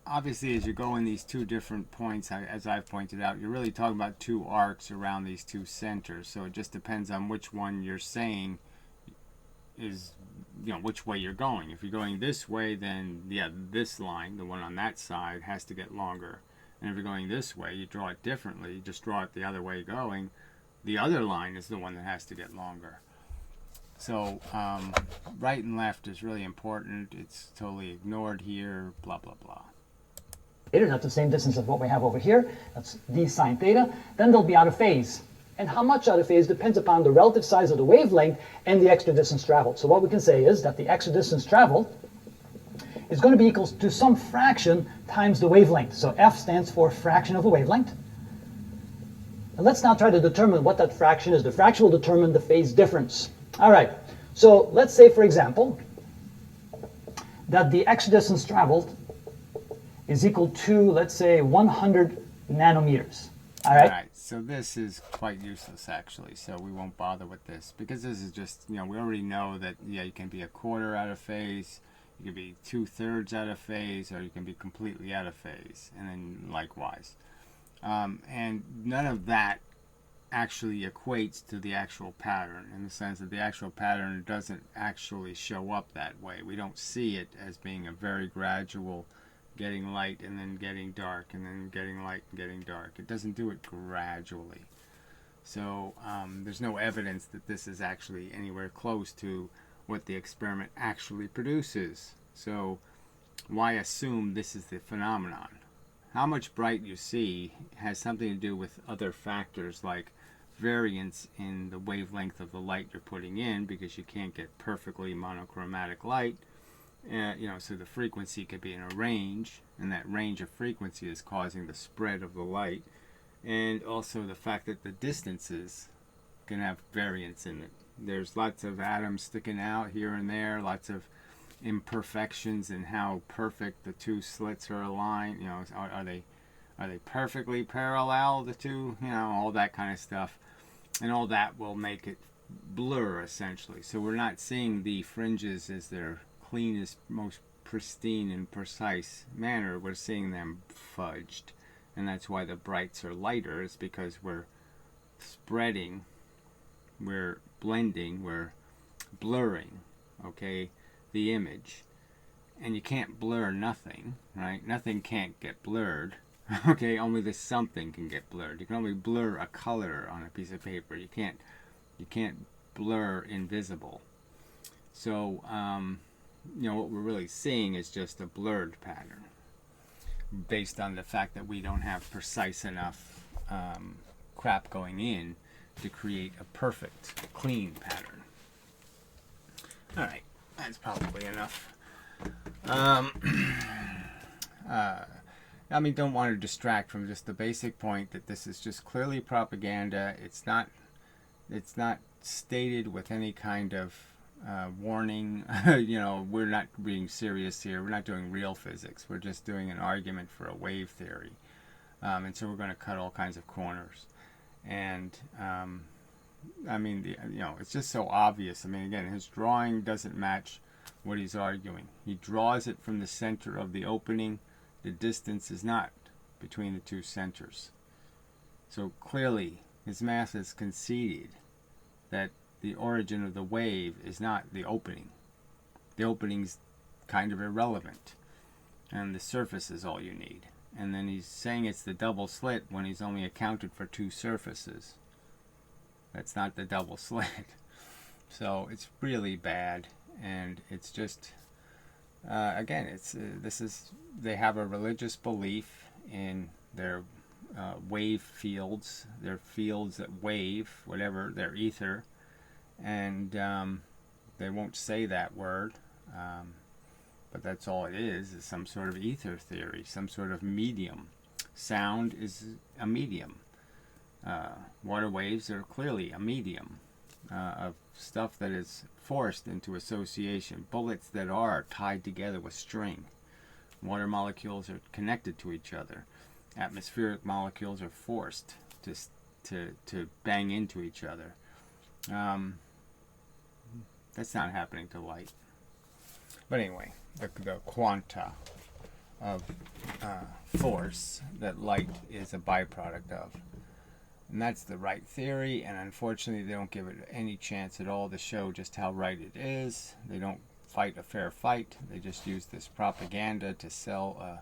obviously, as you go in these two different points, as I've pointed out, you're really talking about two arcs around these two centers. So it just depends on which one you're saying is, which way you're going. If you're going this way, then yeah, this line, the one on that side, has to get longer. And if you're going this way, you draw it differently. You just draw it the other way going. The other line is the one that has to get longer. So right and left is really important. It's totally ignored here, blah, blah, blah. That's the same distance as what we have over here. That's d sine theta. Then they'll be out of phase. And how much out of phase depends upon the relative size of the wavelength and the extra distance traveled. So what we can say is that the extra distance traveled is going to be equal to some fraction times the wavelength. So f stands for fraction of the wavelength. And let's now try to determine what that fraction is. The fraction will determine the phase difference. All right, so let's say, for example, that the extra distance traveled is equal to, let's say, 100 nanometers. All right, so this is quite useless, actually, so we won't bother with this, because this is just, we already know that, yeah, you can be a quarter out of phase, you can be 2/3 out of phase, or you can be completely out of phase, and then likewise. And none of that actually equates to the actual pattern, in the sense that the actual pattern doesn't actually show up that way. We don't see it as being a very gradual getting light and then getting dark and then getting light and getting dark. It doesn't do it gradually. So there's no evidence that this is actually anywhere close to what the experiment actually produces. So why assume this is the phenomenon? How much bright you see has something to do with other factors like variance in the wavelength of the light you're putting in, because you can't get perfectly monochromatic light. So the frequency could be in a range, and that range of frequency is causing the spread of the light. And also the fact that the distances can have variance in it. There's lots of atoms sticking out here and there, lots of imperfections in how perfect the two slits are aligned. Are they perfectly parallel, the two? All that kind of stuff. And all that will make it blur, essentially. So we're not seeing the fringes as their cleanest, most pristine and precise manner. We're seeing them fudged. And that's why the brights are lighter. It's because we're spreading, we're blending, we're blurring, okay, the image. And you can't blur nothing, right? Nothing can't get blurred. Okay, only the something can get blurred. You can only blur a color on a piece of paper. You can't blur invisible. So what we're really seeing is just a blurred pattern, based on the fact that we don't have precise enough crap going in to create a perfect, clean pattern. All right, that's probably enough. Don't want to distract from just the basic point that this is just clearly propaganda. It's not stated with any kind of warning. We're not being serious here. We're not doing real physics. We're just doing an argument for a wave theory. And so we're going to cut all kinds of corners. And it's just so obvious. Again, his drawing doesn't match what he's arguing. He draws it from the center of the opening. The distance is not between the two centers. So clearly, his math has conceded that the origin of the wave is not the opening. The opening's kind of irrelevant, and the surface is all you need. And then he's saying it's the double slit when he's only accounted for two surfaces. That's not the double slit. So it's really bad, and it's just they have a religious belief in their wave fields, their fields that wave, whatever, their ether, and they won't say that word, but that's all it is some sort of ether theory, some sort of medium. Sound is a medium. Water waves are clearly a medium. of stuff that is forced into association, bullets that are tied together with string. Water molecules are connected to each other. Atmospheric molecules are forced to bang into each other. That's not happening to light. But anyway, the quanta of force that light is a byproduct of. And that's the right theory, and unfortunately they don't give it any chance at all to show just how right it is. They don't fight a fair fight. They just use this propaganda to sell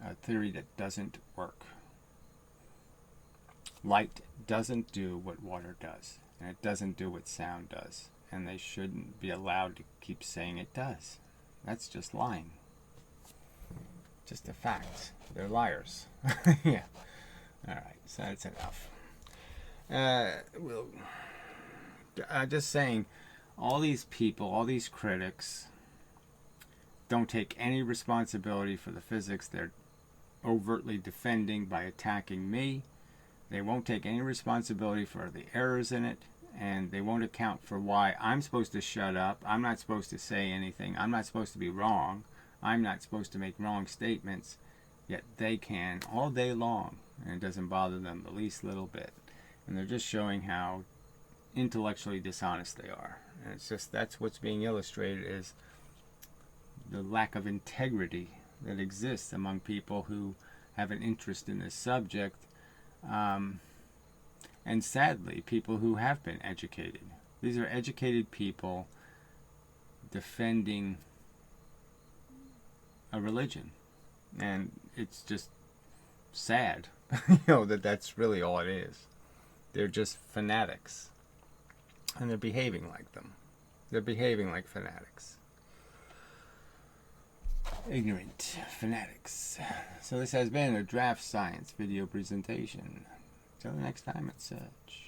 a theory that doesn't work. Light doesn't do what water does, and it doesn't do what sound does, and they shouldn't be allowed to keep saying it does. That's just lying. Just a fact. They're liars. Yeah. Alright, so that's enough. Just saying, all these people, all these critics, don't take any responsibility for the physics they're overtly defending by attacking me. They won't take any responsibility for the errors in it, and they won't account for why I'm supposed to shut up. I'm not supposed to say anything. I'm not supposed to be wrong. I'm not supposed to make wrong statements, yet they can all day long, and it doesn't bother them the least little bit. And they're just showing how intellectually dishonest they are. And it's just, that's what's being illustrated, is the lack of integrity that exists among people who have an interest in this subject, and sadly, people who have been educated. These are educated people defending a religion, and it's just sad, that that's really all it is. They're just fanatics, and they're behaving like them. They're behaving like fanatics. Ignorant fanatics. So this has been a DraftScience video presentation. Till the next time, it's such.